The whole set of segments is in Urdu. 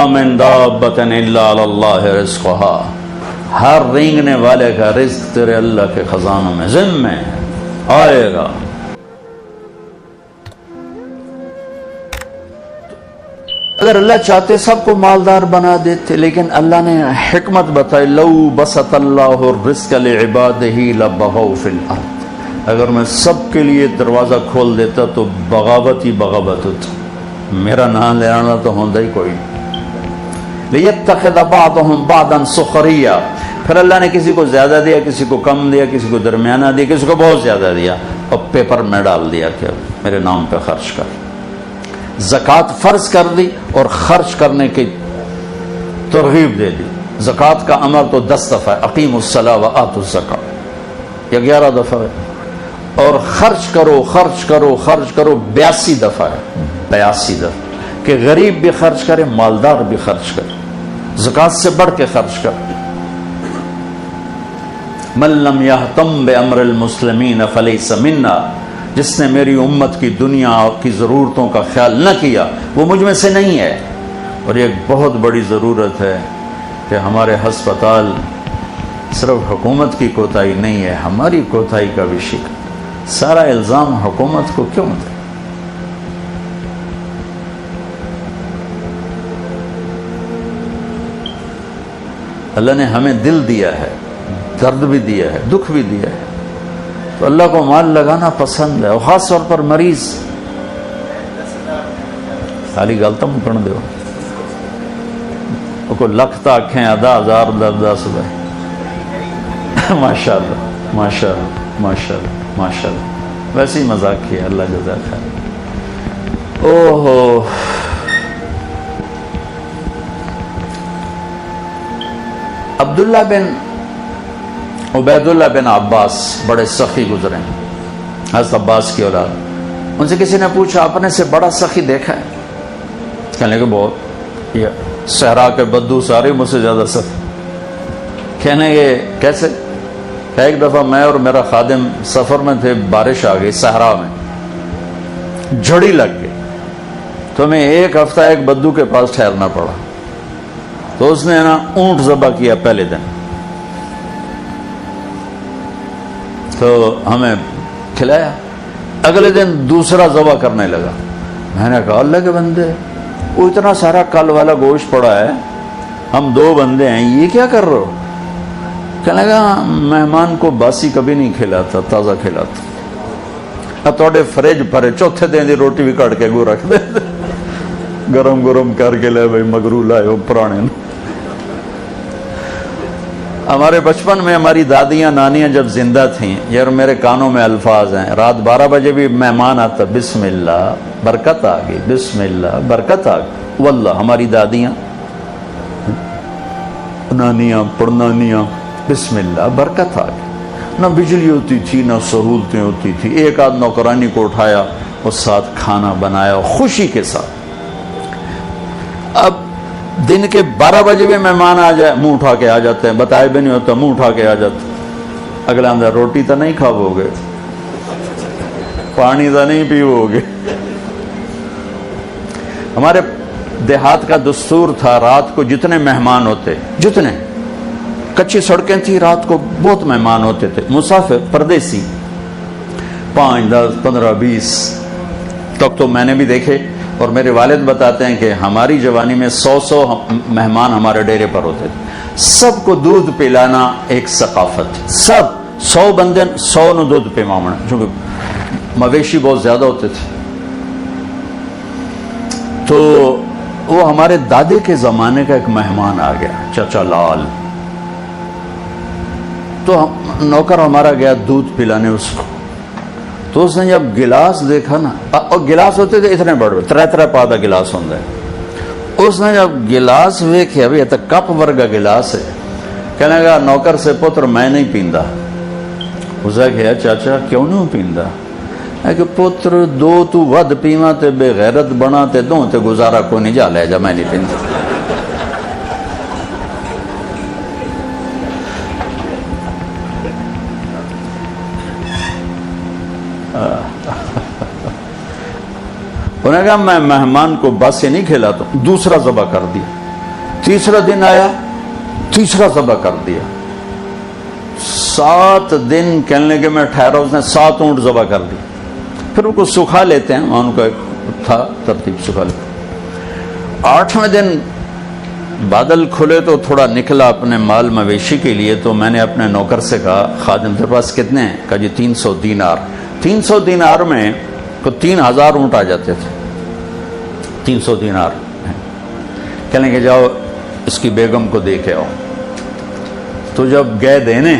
من دابۃ الا علی اللہ رزقها، ہر رینگنے والے کا رزق تیرے اللہ کے خزانوں میں ذمہ آئے گا۔ اگر اللہ چاہتے سب کو مالدار بنا دیتے، لیکن اللہ نے حکمت بتائی، لو بسط اللہ الرزق لعبادہ لبغوا فی الارض، اگر میں سب کے لیے دروازہ کھول دیتا تو بغاوت ہی بغاوت ہوتا، میرا نام لینا تو ہوتا ہی کوئی۔ لیتخذ بعضهم بعضا سخریا، پھر اللہ نے کسی کو زیادہ دیا، کسی کو کم دیا، کسی کو درمیانہ دیا، کسی کو بہت زیادہ دیا، اور پیپر میں ڈال دیا کہ میرے نام پہ خرچ کر۔ زکوٰۃ فرض کر دی اور خرچ کرنے کی ترغیب دے دی۔ زکوٰۃ کا امر تو 10 دفعہ ہے، اقیموا الصلاۃ وآتوا الزکاۃ، یا 11 دفعہ ہے، اور خرچ کرو خرچ کرو خرچ کرو 82 دفعہ ہے، 82 دفعہ، کہ غریب بھی خرچ کرے، مالدار بھی خرچ کرے، زکوٰۃ سے بڑھ کے خرچ کرے۔ من لم یہتم بامر المسلمین فلیس منا، جس نے میری امت کی دنیا کی ضرورتوں کا خیال نہ کیا وہ مجھ میں سے نہیں ہے۔ اور یہ ایک بہت بڑی ضرورت ہے کہ ہمارے ہسپتال صرف حکومت کی کوتاہی نہیں ہے، ہماری کوتاہی کا بھی شکار۔ سارا الزام حکومت کو کیوں دے؟ اللہ نے ہمیں دل دیا ہے، درد بھی دیا ہے، دکھ بھی دیا ہے، تو اللہ کو مال لگانا پسند ہے، اور خاص طور پر مریض۔ خالی غلطہ مکن دو کو لکھتا آنکھیں ادا ہزار درد صبح۔ ماشاء اللہ ماشاء اللہ ماشاء اللہ ماشاء اللہ، ویسے ہی مذاق کیا، اللہ جزاک خیر۔ اوہو، عبداللہ بن عبید اللہ بن عباس بڑے سخی گزرے، حضرت عباس کی اولاد۔ ان سے کسی نے پوچھا اپنے سے بڑا سخی دیکھا ہے؟ کہنے کہ بہت، یہ صحرا کے بدو سارے مجھ سے زیادہ سخی۔ کہنے کہ کیسے؟ کہ ایک دفعہ میں اور میرا خادم سفر میں تھے، بارش آ گئی صحرا میں، جھڑی لگ گئی، تو ہمیں 1 ہفتہ ایک بدو کے پاس ٹھہرنا پڑا۔ تو اس نے نا اونٹ ذبح کیا پہلے دن، تو ہمیں کھلایا، اگلے دن دوسرا ذبح کرنے لگا۔ میں نے کہا اللہ کے بندے، وہ اتنا سارا کل والا گوشت پڑا ہے، ہم 2 بندے ہیں، یہ کیا کر رہے ہو؟ کہنے لگا مہمان کو باسی کبھی نہیں کھلاتا، تازہ کھلاتا۔ توڑے فریج بھرے، چوتھے دن دی روٹی بھی کٹ کے گو رکھ دے، گرم گرم کر کے لے بھائی مگرو لائے ہو پرانے۔ ہمارے بچپن میں ہماری دادیاں نانیاں جب زندہ تھیں، یہ میرے کانوں میں الفاظ ہیں، رات 12 بجے بھی مہمان آتا، بسم اللہ برکت آ گئی، بسم اللہ برکت آ گئی۔ واللہ ہماری دادیاں نانیاں پڑنانیاں، بسم اللہ برکت آ گئی۔ نہ بجلی ہوتی تھی، نہ سہولتیں ہوتی تھی، ایک آدھ نوکرانی کو اٹھایا اور ساتھ کھانا بنایا خوشی کے ساتھ۔ اب دن کے 12 بجے بھی مہمان آ جائے، منہ اٹھا کے آ جاتے ہیں، بتائے بھی نہیں ہوتا، منہ اٹھا کے آ جاتے۔ اگلا اندر روٹی تو نہیں کھاو گے، پانی تو نہیں پیو گے۔ ہمارے دیہات کا دستور تھا، رات کو جتنے مہمان ہوتے، جتنے کچی سڑکیں تھی، رات کو بہت مہمان ہوتے تھے، مسافر پردیسی 5 10 15 20 تک تو میں نے بھی دیکھے، اور میرے والد بتاتے ہیں کہ ہماری جوانی میں 100 مہمان ہمارے ڈیرے پر ہوتے تھے۔ سب کو دودھ پلانا ایک ثقافت، سب 100 بندے 100 نو دودھ پلانا، چونکہ مویشی بہت زیادہ ہوتے تھے۔ تو وہ ہمارے دادے کے زمانے کا ایک مہمان آ گیا، چچا لال، تو نوکر ہمارا گیا دودھ پلانے اس کو، تو اس نے جب گلاس دیکھا نا، اور گلاس ہوتے تھے اتنے بڑے 3 پادا گلاس ہوتا ہے، اس نے جب گلاس ویکھیا، ابھی یہ تو کپ ورگا گلاس ہے، کہنے لگا نوکر سے پتر میں نہیں پیندا۔ اس نے کہا چاچا کیوں نہیں پیندا؟ کہ پتر 2 تو ود پیواں تے بے غیرت بنا تے 2 تے گزارا کو نہیں، جا لے جا میں نہیں پیندا۔ انہوں نے کہا میں مہمان کو بس سے نہیں کھلاتا ہوں، دوسرا ذبح کر دیا۔ تیسرا دن آیا، تیسرا ذبح کر دیا۔ 7 دن کہنے لگے میں ٹھہرا، اس نے 7 اونٹ ذبح کر دی۔ پھر ان کو سکھا لیتے ہیں، ان کا ایک تھا ترتیب، سکھا لیتے۔ 8ویں دن بادل کھلے تو تھوڑا نکلا اپنے مال مویشی کے لیے، تو میں نے اپنے نوکر سے کہا خادم تیرے پاس کتنے ہیں؟ کہا جی 300 دینار۔ 300 دینار میں تو 3000 اونٹ آ جاتے تھے۔ 300 دینار کہنے کہ جاؤ اس کی بیگم کو دے کے آؤ۔ تو جب گئے دینے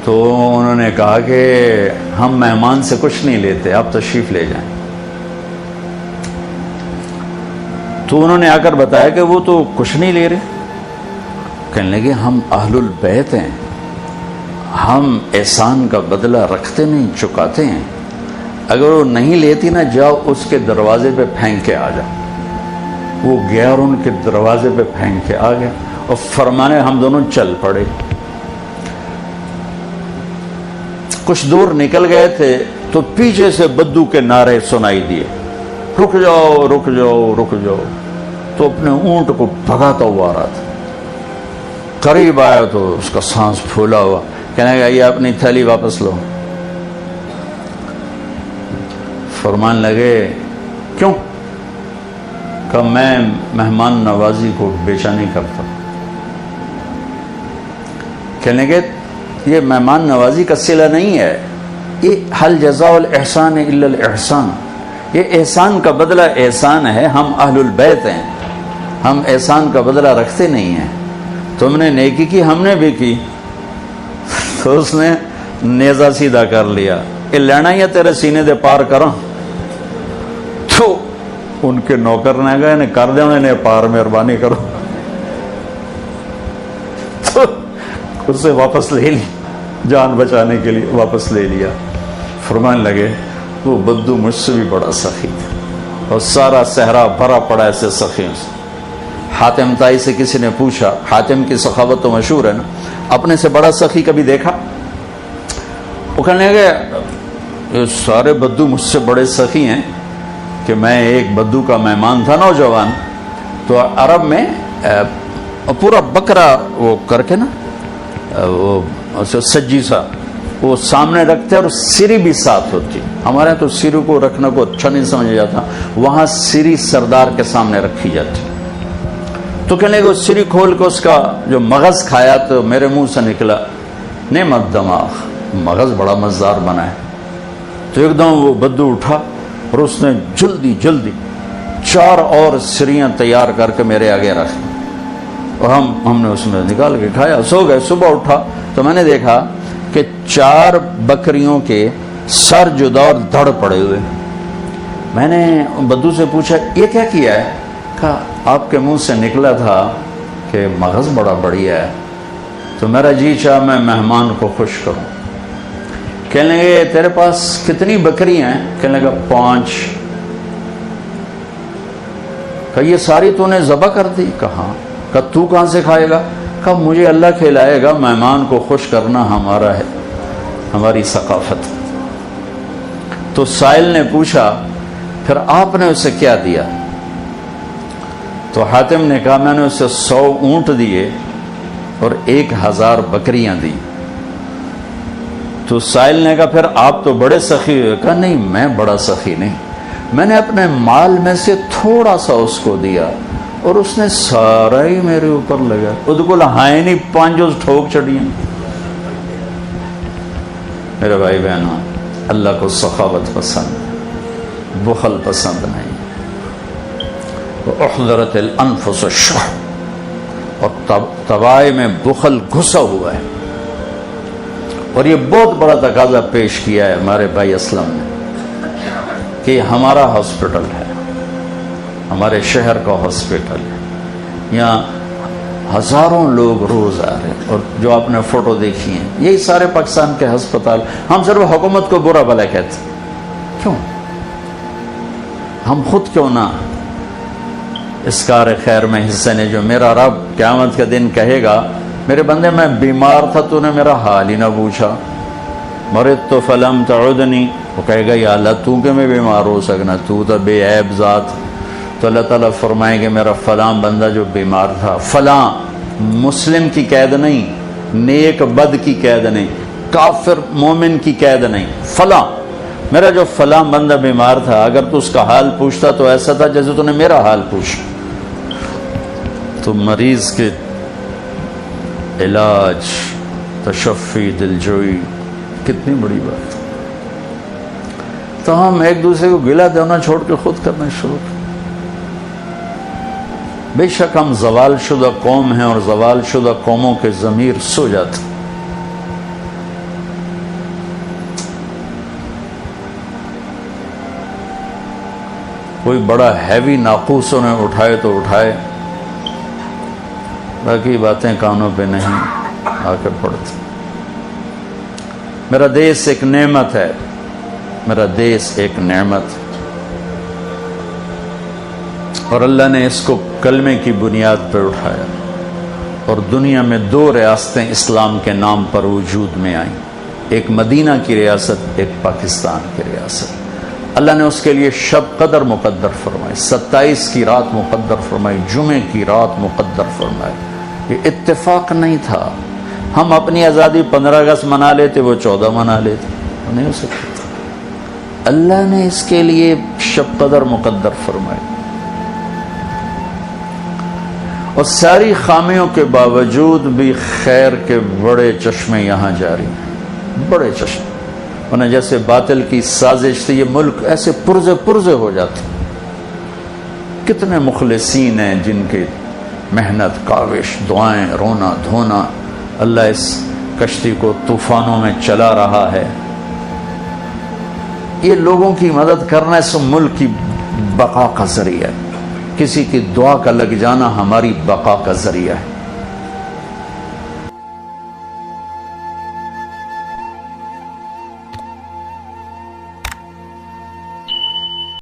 تو انہوں نے کہا کہ ہم مہمان سے کچھ نہیں لیتے، آپ تشریف لے جائیں۔ تو انہوں نے آ کر بتایا کہ وہ تو کچھ نہیں لے رہے۔ کہنے لگے ہم اہل البیت ہیں، ہم احسان کا بدلہ رکھتے نہیں، چکاتے ہیں، اگر وہ نہیں لیتی نا جاؤ اس کے دروازے پہ پھینک کے آ جاؤ۔ وہ گیا اور ان کے دروازے پہ پھینک کے آ گیا، اور فرمانے ہم دونوں چل پڑے۔ کچھ دور نکل گئے تھے تو پیچھے سے بدو کے نعرے سنائی دیے، رک جاؤ رک جاؤ رک جاؤ۔ تو اپنے اونٹ کو بھگاتا ہوا آ رہا تھا، قریب آیا تو اس کا سانس پھولا ہوا، کہنے لگا یہ اپنی تھیلی واپس لو۔ فرمان لگے کیوں؟ کہ میں مہمان نوازی کو بیچا نہیں کرتا۔ کہنے لگے یہ مہمان نوازی کا صلہ نہیں ہے، یہ حل جزاء الاحسان الا الاحسان، یہ احسان کا بدلہ احسان ہے، ہم اہل البیت ہیں، ہم احسان کا بدلہ رکھتے نہیں ہیں، تم نے نیکی کی ہم نے بھی کی۔ تو اس نے نیزہ سیدھا کر لیا، یہ لینا ہی ہے تیرے سینے دے پار کروں۔ تو ان کے نوکر نے کہا انہیں کر دیں، انہیں پار مہربانی کرو۔ تو اسے واپس لے لی، جان بچانے کے لیے واپس لے لیا۔ فرمان لگے وہ بدو مجھ سے بھی بڑا سخی تھا، اور سارا صحرا بھرا پڑا ایسے سخیوں سے۔ حاتم تائی سے کسی نے پوچھا، حاتم کی سخاوت تو مشہور ہے نا، اپنے سے بڑا سخی کبھی دیکھا؟ وہ کہنے لگے یہ سارے بدو مجھ سے بڑے سخی ہیں کہ میں ایک بدو کا مہمان تھا نوجوان، تو عرب میں پورا بکرا وہ کر کے نا وہ سجی سا وہ سامنے رکھتے اور سری بھی ساتھ ہوتی۔ ہمارے یہاں تو سری کو رکھنے کو اچھا نہیں سمجھا جاتا، وہاں سری سردار کے سامنے رکھی جاتی۔ تو کہنے کو سری کھول کے اس کا جو مغز کھایا تو میرے منہ سے نکلا نعمت دماغ، مغز بڑا مزدار بنا ہے۔ تو ایک دم وہ بدو اٹھا اور اس نے جلدی جلدی 4 اور سریاں تیار کر کے میرے آگے رکھی، اور ہم نے اس میں نکال کے کھایا، سو گئے۔ صبح اٹھا تو میں نے دیکھا کہ 4 بکریوں کے سر جدا اور دھڑ پڑے ہوئے۔ میں نے بدو سے پوچھا یہ کیا کیا ہے؟ کہا آپ کے منہ سے نکلا تھا کہ مغز بڑا بڑھیا ہے، تو میرا جی چاہ میں مہمان کو خوش کروں۔ کہنے لگے تیرے پاس کتنی بکریاں ہیں؟ کہنے لگا 5۔ کہا یہ ساری تو نے ذبح کر دی؟ کہا۔ کہا تو کہاں سے کھائے گا؟ کہا مجھے اللہ کھلائے گا، مہمان کو خوش کرنا ہمارا ہے، ہماری ثقافت۔ تو سائل نے پوچھا پھر آپ نے اسے کیا دیا؟ تو حاتم نے کہا میں نے اسے 100 اونٹ دیے اور 1000 بکریاں دی۔ تو سائل نے کہا پھر آپ تو بڑے سخی ہوئے۔ کہا نہیں میں بڑا سخی نہیں، میں نے اپنے مال میں سے تھوڑا سا اس کو دیا اور اس نے سارا ہی میرے اوپر لگا، اس کو لہائے نہیں 5 ٹھوک چڑھیاں۔ میرے بھائی بہنوں، اللہ کو سخاوت پسند، بخل پسند نہیں۔ احضرت الانفس الشح، اور طبائع میں بخل گھسا ہوا ہے، اور یہ بہت بڑا تقاضا پیش کیا ہے ہمارے بھائی اسلم نے کہ ہمارا ہاسپٹل ہے، ہمارے شہر کا ہاسپٹل ہے، یہاں ہزاروں لوگ روز آ رہے ہیں، اور جو آپ نے فوٹو دیکھی ہیں یہی سارے پاکستان کے ہسپتال۔ ہم صرف حکومت کو برا بھلا کہتے ہیں، کیوں؟ ہم خود کیوں نہ اس کار خیر میں حصہ نے؟ جو میرا رب قیامت کے دن کہے گا میرے بندے میں بیمار تھا تو نے میرا حال ہی نہ پوچھا، مرضت فلم تعودنی، وہ کہے گا یا اللہ تو کہ میں بیمار ہو سکنا، تو بے عیب ذات، تو اللہ تعالیٰ فرمائیں گے میرا فلاں بندہ جو بیمار تھا، فلاں مسلم کی قید نہیں، نیک بد کی قید نہیں، کافر مومن کی قید نہیں، فلاں میرا جو فلاں بندہ بیمار تھا، اگر تو اس کا حال پوچھتا تو ایسا تھا جیسے تو نے میرا حال پوچھا۔ تو مریض کے علاج، تشفی، دلجوئی کتنی بڑی بات۔ تو ہم ایک دوسرے کو گلہ دینا چھوڑ کے خود کرنا شروع کریں۔ بے شک ہم زوال شدہ قوم ہیں اور زوال شدہ قوموں کے ضمیر سو جاتے۔ کوئی بڑا ہیوی ناقوس انہیں اٹھائے تو اٹھائے، باقی باتیں کانوں پہ نہیں آ کر پڑتی۔ میرا دیس ایک نعمت ہے، میرا دیس ایک نعمت، اور اللہ نے اس کو کلمے کی بنیاد پر اٹھایا، اور دنیا میں 2 ریاستیں اسلام کے نام پر وجود میں آئیں، ایک مدینہ کی ریاست، ایک پاکستان کی ریاست۔ اللہ نے اس کے لیے شب قدر مقدر فرمائی، 27 کی رات مقدر فرمائی، جمعے کی رات مقدر فرمائی۔ یہ اتفاق نہیں تھا، ہم اپنی آزادی 15 اگست منا لیتے، وہ 14 منا لیتے، نہیں ہو سکتا تھا۔ اللہ نے اس کے لیے شب قدر مقدر فرمائی، اور ساری خامیوں کے باوجود بھی خیر کے بڑے چشمے یہاں جاری ہیں، بڑے چشمے، انہیں جیسے باطل کی سازش سے یہ ملک ایسے پرزے ہو جاتے۔ کتنے مخلصین ہیں جن کی محنت، کاوش، دعائیں، رونا دھونا، اللہ اس کشتی کو طوفانوں میں چلا رہا ہے۔ یہ لوگوں کی مدد کرنا اس ملک کی بقا کا ذریعہ ہے، کسی کی دعا کا لگ جانا ہماری بقا کا ذریعہ ہے۔